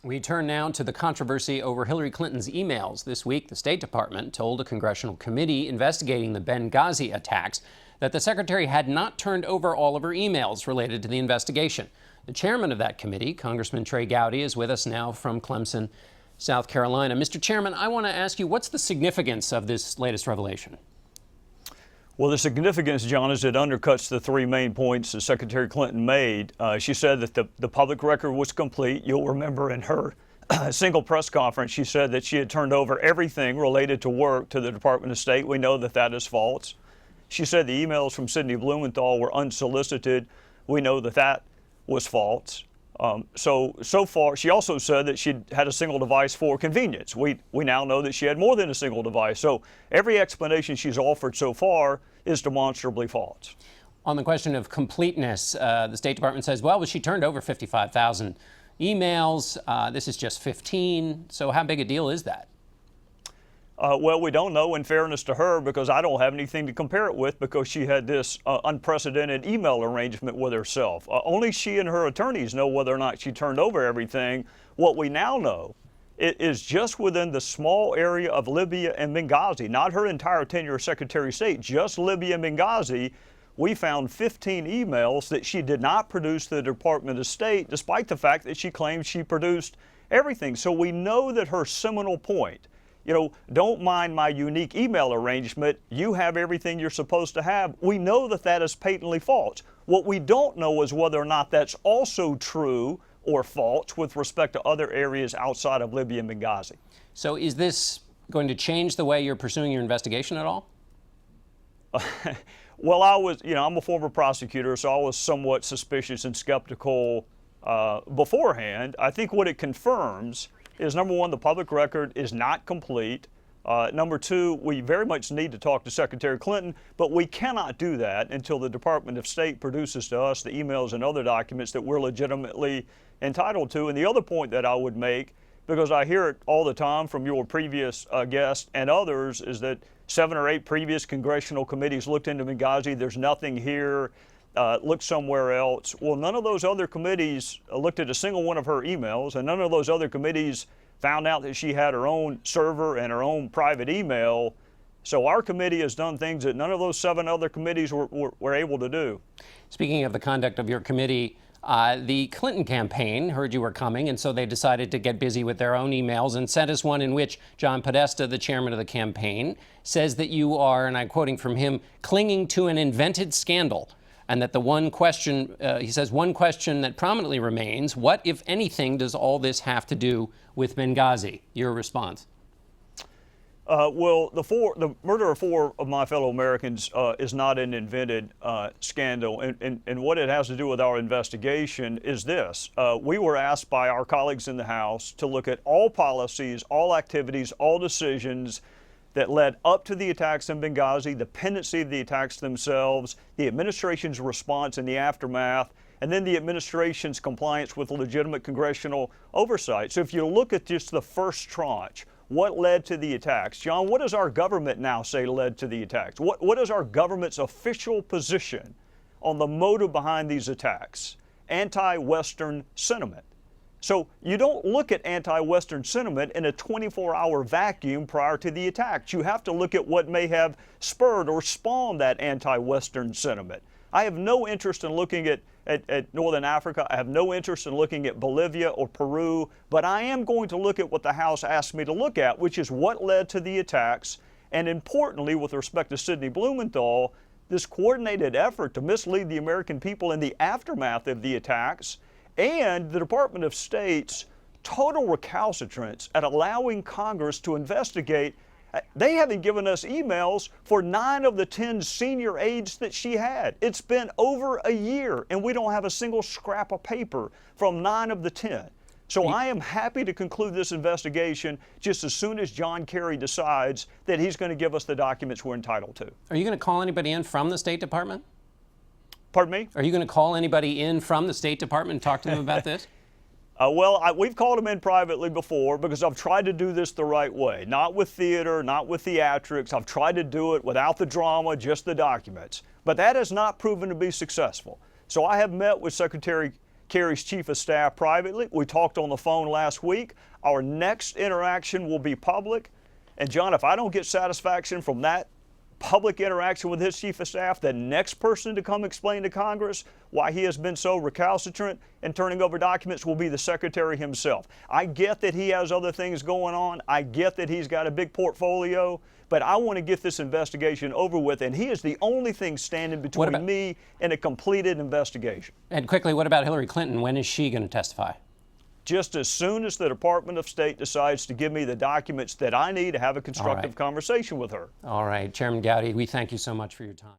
We turn now to the controversy over Hillary Clinton's emails. This week, the State Department told a congressional committee investigating the Benghazi attacks that the secretary had not turned over all of her emails related to the investigation. The chairman of that committee, Congressman Trey Gowdy, is with us now from Clemson, South Carolina. Mr. Chairman, I want to ask you, what's the significance of this latest revelation? Well, the significance, John, is it undercuts the three main points that Secretary Clinton made. She said that the public record was complete. You'll remember in her single press conference, she said that she had turned over everything related to work to the Department of State. We know that that is false. She said the emails from Sidney Blumenthal were unsolicited. We know that that was false. So far, she also said that she had a single device for convenience. We now know that she had more than a single device. So every explanation she's offered so far is demonstrably false. On the question of completeness, the State Department says, well, she turned over 55,000 emails. This is just 15. So how big a deal is that? Well, we don't know, in fairness to her, because I don't have anything to compare it with, because she had this unprecedented email arrangement with herself. Only she and her attorneys know whether or not she turned over everything. What we now know is just within the small area of Libya and Benghazi, not her entire tenure as Secretary of State, just Libya and Benghazi, we found 15 emails that she did not produce to the Department of State, despite the fact that she claimed she produced everything. So we know that her seminal point, don't mind my unique email arrangement, you have everything you're supposed to have. We know that that is patently false. What we don't know is whether or not that's also true or false with respect to other areas outside of Libya and Benghazi. So is this going to change the way you're pursuing your investigation at all? Well, I'm a former prosecutor, so I was somewhat suspicious and skeptical beforehand. I think what it confirms is, number one, the public record is not complete. Number two, we very much need to talk to Secretary Clinton, but we cannot do that until the Department of State produces to us the emails and other documents that we're legitimately entitled to. And the other point that I would make, because I hear it all the time from your previous guest and others, is that 7 or 8 previous congressional committees looked into Benghazi. There's nothing here. Look somewhere else. Well, none of those other committees looked at a single one of her emails, and none of those other committees found out that she had her own server and her own private email. So our committee has done things that none of those 7 other committees were able to do. Speaking of the conduct of your committee, the Clinton campaign heard you were coming, and so they decided to get busy with their own emails and sent us one in which John Podesta, the chairman of the campaign, says that you are, and I'm quoting from him, clinging to an invented scandal. And that the one question, he says, one question that prominently remains, what, if anything, does all this have to do with Benghazi? Your response? Well, the murder of 4 of my fellow Americans is not an invented scandal. And what it has to do with our investigation is this. We were asked by our colleagues in the House to look at all policies, all activities, all decisions that led up to the attacks in Benghazi, the pendency of the attacks themselves, the administration's response in the aftermath, and then the administration's compliance with legitimate congressional oversight. So if you look at just the first tranche, what led to the attacks? John, what does our government now say led to the attacks? What is our government's official position on the motive behind these attacks? Anti-Western sentiment. So you don't look at anti-Western sentiment in a 24-hour vacuum prior to the attacks. You have to look at what may have spurred or spawned that anti-Western sentiment. I have no interest in looking at Northern Africa. I have no interest in looking at Bolivia or Peru, but I am going to look at what the House asked me to look at, which is what led to the attacks, and importantly, with respect to Sidney Blumenthal, this coordinated effort to mislead the American people in the aftermath of the attacks, and the Department of State's total recalcitrance at allowing Congress to investigate. They haven't given us emails for 9 of the 10 senior aides that she had. It's been over a year, and we don't have a single scrap of paper from 9 of the 10. So I am happy to conclude this investigation just as soon as John Kerry decides that he's going to give us the documents we're entitled to. Are you going to call anybody in from the State Department? Pardon me? Are you going to call anybody in from the State Department and talk to them about this? We've called them in privately before because I've tried to do this the right way. Not with theater, not with theatrics. I've tried to do it without the drama, just the documents. But that has not proven to be successful. So I have met with Secretary Kerry's chief of staff privately. We talked on the phone last week. Our next interaction will be public. And John, if I don't get satisfaction from that public interaction with his chief of staff, the next person to come explain to Congress why he has been so recalcitrant in turning over documents will be the secretary himself. I get that he has other things going on. I get that he's got a big portfolio, but I want to get this investigation over with, and he is the only thing standing between me and a completed investigation. And quickly, what about Hillary Clinton? When is she going to testify? Just as soon as the Department of State decides to give me the documents that I need to have a constructive conversation with her. All right. Chairman Gowdy, we thank you so much for your time.